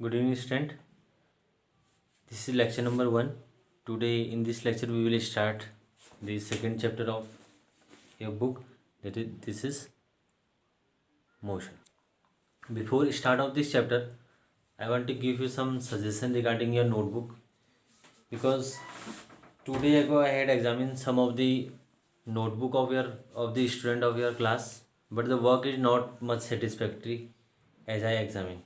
Good evening, student. This is lecture number 1. Today, in this lecture, we will start the second chapter of your book. This is motion. Before start of this chapter, I want to give you some suggestion regarding your notebook, because 2 days ago I had examined some of the notebook of the student of your class, but the work is not much satisfactory as I examined.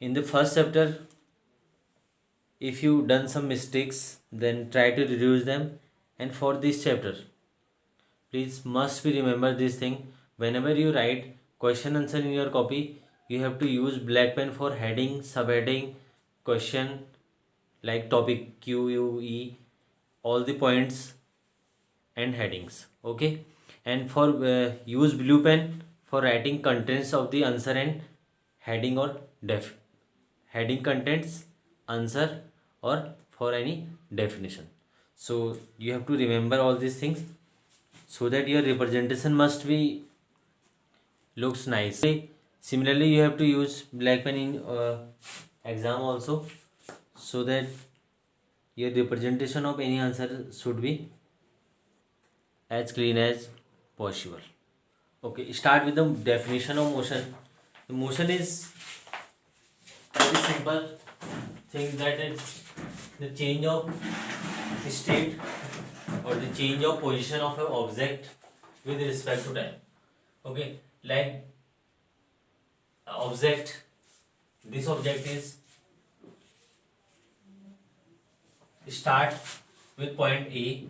In the first chapter, if you done some mistakes, then try to reduce them. And for this chapter, please must be remember this thing: whenever you write question answer in your copy, you have to use black pen for heading, subheading, question, like topic q u e, all the points and headings. Okay. And for use blue pen for writing contents of the answer and heading or def heading contents answer or for any definition. So you have to remember all these things so that your representation must be looks nice. Similarly, you have to use black pen in exam also, so that your representation of any answer should be as clean as possible. Okay, start with the definition of motion. The motion is very simple thing, that it's the change of state or the change of position of an object with respect to time. Okay, like object, this object is start with point A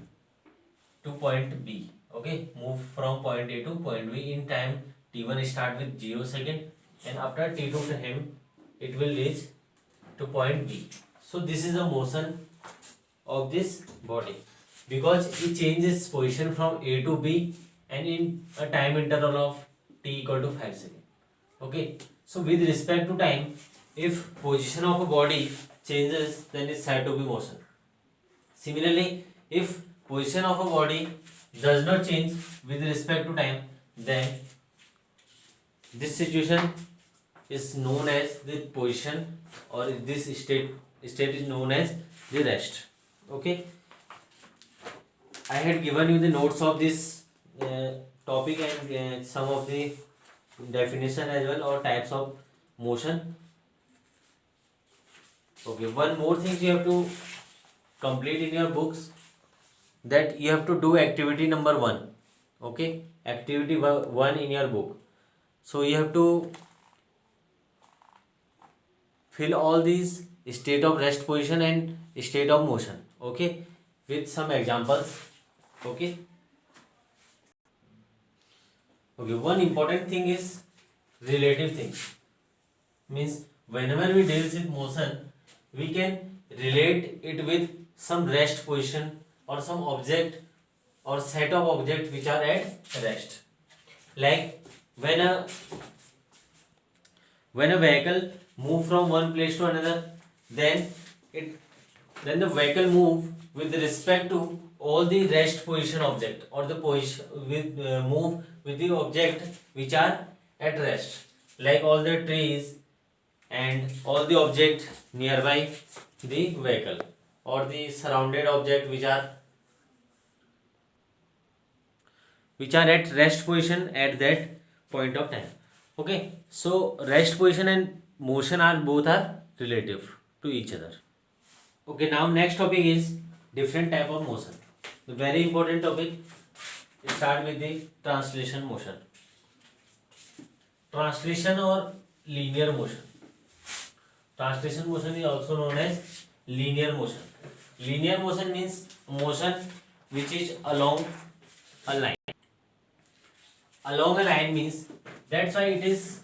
to point B. Okay, move from point A to point B in time t1 start with 0 second, and after t2 time it will reach to point B. So this is the motion of this body, because it changes position from A to B and in a time interval of t equal to 5 seconds. Okay, so with respect to time, if position of a body changes, then it's said to be motion. Similarly, if position of a body does not change with respect to time, then this situation is known as the position, or this state is known as the rest. Okay, I had given you the notes of this topic and some of the definition as well, or types of motion. Okay, one more thing you have to complete in your books, that you have to do activity number 1. Okay, activity 1 in your book. So you have to fill all these state of rest position and state of motion. Okay, with some examples. Okay. Okay, one important thing is relative thing. Means whenever we deal with motion, we can relate it with some rest position or some object or set of objects which are at rest. Like when a vehicle move from one place to another, then the vehicle move with respect to all the rest position object, or the position with move with the object which are at rest, like all the trees and all the object nearby the vehicle, or the surrounded object which are at rest position at that point of time. Okay, so rest position and motion are relative to each other. Okay, now next topic is different type of motion. The very important topic. Start with the translation motion. Translation or linear motion. Translation motion is also known as linear motion. Linear motion means motion which is along a line. Along a line means, that's why it is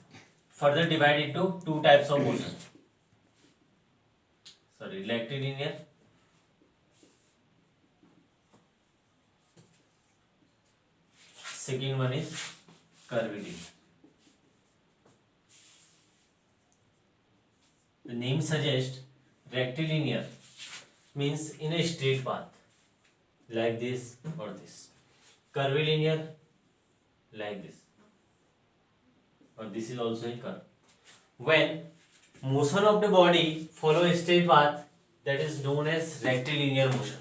further divided into two types of motion. Sorry, rectilinear second one is curvilinear. The name suggests rectilinear means in a straight path, like this or this. Curvilinear, like this, or this is also a curve. When motion of the body follow a straight path, that is known as rectilinear motion.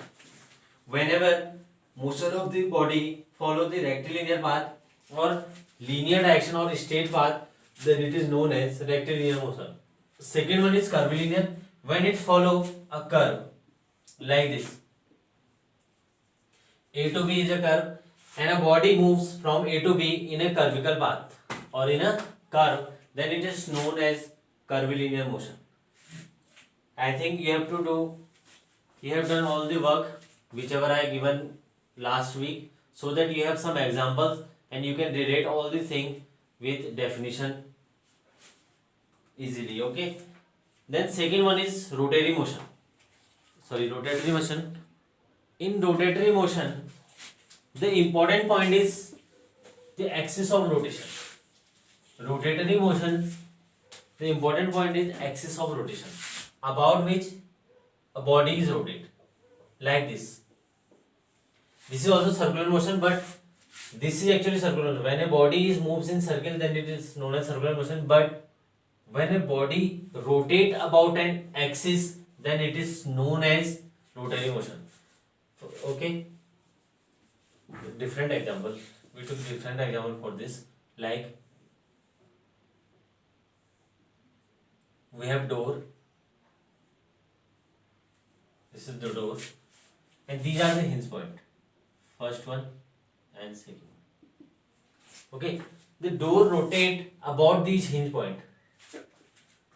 Whenever motion of the body follow the rectilinear path or linear direction or straight path, then it is known as rectilinear motion. Second one is curvilinear, when it follow a curve like this. A to B is a curve and a body moves from A to B in a curvical path or in a curve, then it is known as curvilinear motion. I think you have done all the work whichever I given last week, so that you have some examples and you can relate all the thing with definition easily. Okay. Then second one is rotatory motion. In rotatory motion, the important point is the axis of rotation. Rotatory motion, the important point is axis of rotation, about which a body is rotated, like this. This is also circular motion, but this is actually circular motion. When a body moves in circle, then it is known as circular motion. But when a body rotates about an axis, then it is known as rotary motion. Okay. Different example. We took different example for this. Like we have door. This is the door, and these are the hinge point. First one and second one. Okay, the door rotate about these hinge point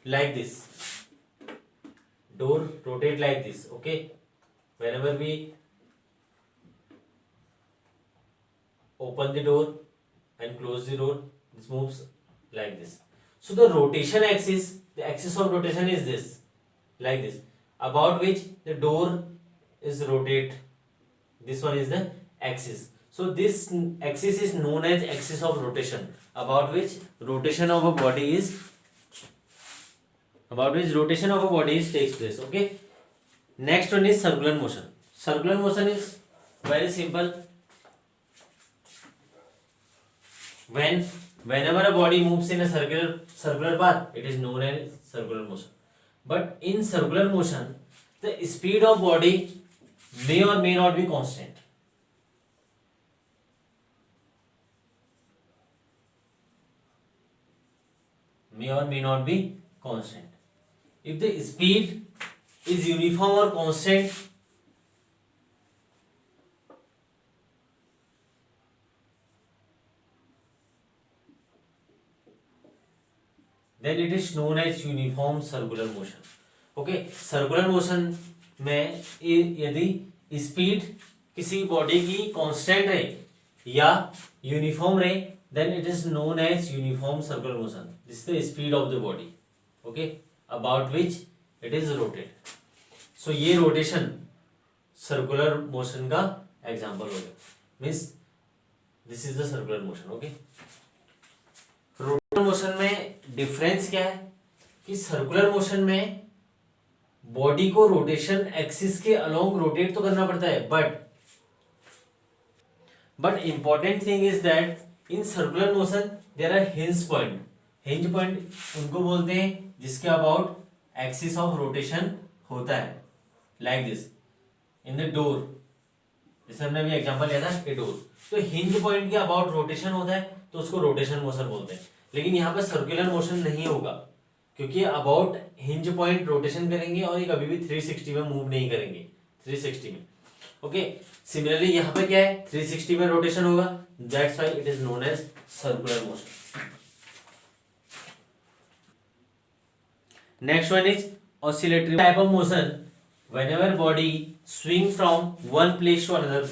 like this. Door rotate like this. Okay, whenever we open the door and close the door, this moves like this. So the rotation axis, the axis of rotation is this, like this, about which the door is rotate. This one is the axis. So this axis is known as axis of rotation, about which rotation of a body is takes place. Okay. Next one is circular motion. Circular motion is very simple. Whenever a body moves in a circular path, it is known as circular motion. But in circular motion, the speed of body may or may not be constant. May or may not be constant. If the speed is uniform or constant, then it is known as uniform circular motion. Okay, circular motion में यदि speed किसी body की constant रहे या uniform रहे, then it is known as uniform circular motion. This is the speed of the body, okay, about which it is rotated. So ये rotation circular motion का example हो गया. Means this is the circular motion. Okay. Rotator motion में difference क्या है कि circular motion में body को रोटेशन एक्सिस के अलोंग रोटेट तो करना पड़ता है, but important thing is that in circular motion there are hinge point उनको बोलते हैं जिसके अबाउट एक्सिस ऑफ रोटेशन होता है, like this in the door. जैसे हमने अभी एग्जांपल लिया था कि डोर, तो हिंज पॉइंट के अबाउट रोटेशन होता है तो उसको रोटेशन मोशन बोलते हैं. लेकिन यहाँ पे सर्कुलर मोशन नहीं होगा क्योंकि अबाउट हिंज पॉइंट रोटेशन करेंगे और ये कभी भी 360 में मूव नहीं करेंगे. 360 में. ओके. सिमिलरली यहाँ पे क्या है, 360 में रोटेशन होगा, that's why it is known as circular motion. Next one is oscillatory type of motion. Whenever body swing from one place to another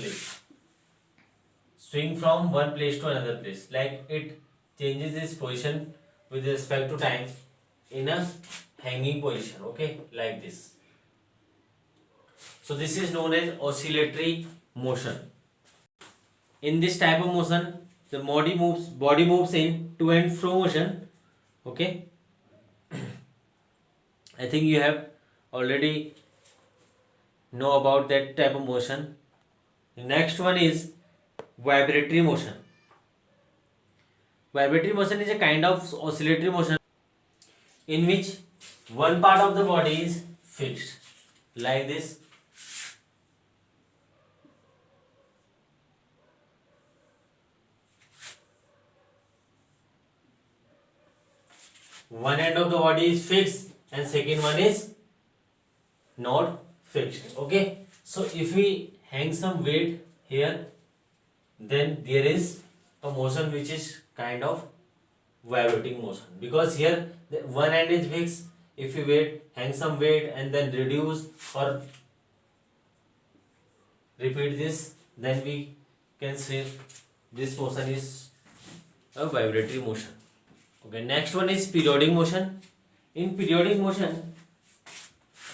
place, like it changes its position with respect to time in a hanging position. Okay, like this. So this is known as oscillatory motion. In this type of motion, the body moves in to and fro motion. Okay. I think you have already know about that type of motion. The next one is vibratory motion. Vibratory motion is a kind of oscillatory motion in which one part of the body is fixed like this. One end of the body is fixed and second one is not fixed. Okay, so if we hang some weight here, then there is a motion which is kind of vibrating motion, because here the one end is fixed. If you hang some weight and then reduce or repeat this, then we can say this motion is a vibratory motion. Okay, next one is periodic motion. In periodic motion,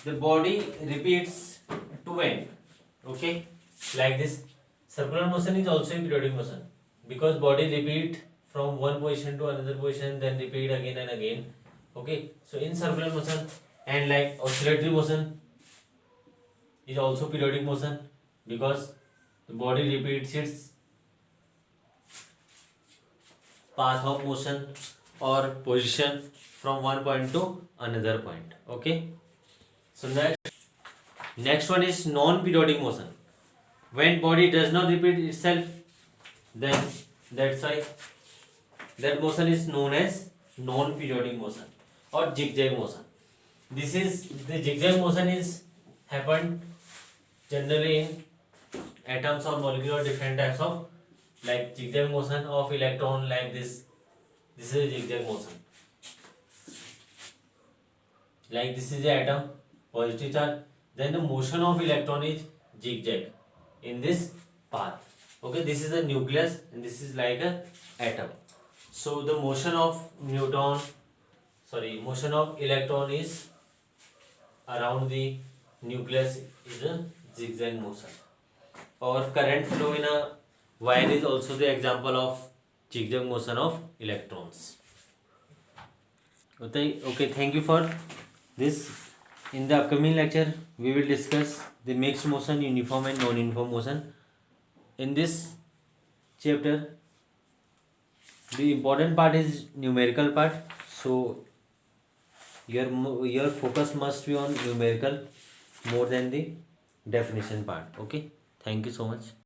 the body repeats two end. Okay, like this. Circular motion is also a periodic motion, because body repeat from one position to another position, then repeat again and again. Okay, so in circular motion, and like oscillatory motion is also periodic motion, because the body repeats its path of motion or position from one point to another point. Okay, so next one is non-periodic motion. When body does not repeat itself, then that's why that motion is known as non-periodic motion or zigzag motion. This is the zigzag motion is happened generally in atoms or molecular different types of, like zigzag motion of electron like this. This is a zigzag motion. Like this is the atom, positive charge. Then the motion of electron is zigzag in this path. Okay, this is the nucleus and this is like a atom. So the motion of motion of electron is around the nucleus is a zigzag motion. Or current flow in a wire is also the example of zigzag motion of electrons. Okay, thank you for this. In the upcoming lecture, we will discuss the mixed motion, uniform and non-uniform motion. In this chapter, the important part is numerical part. So your focus must be on numerical more than the definition part. Okay, thank you so much.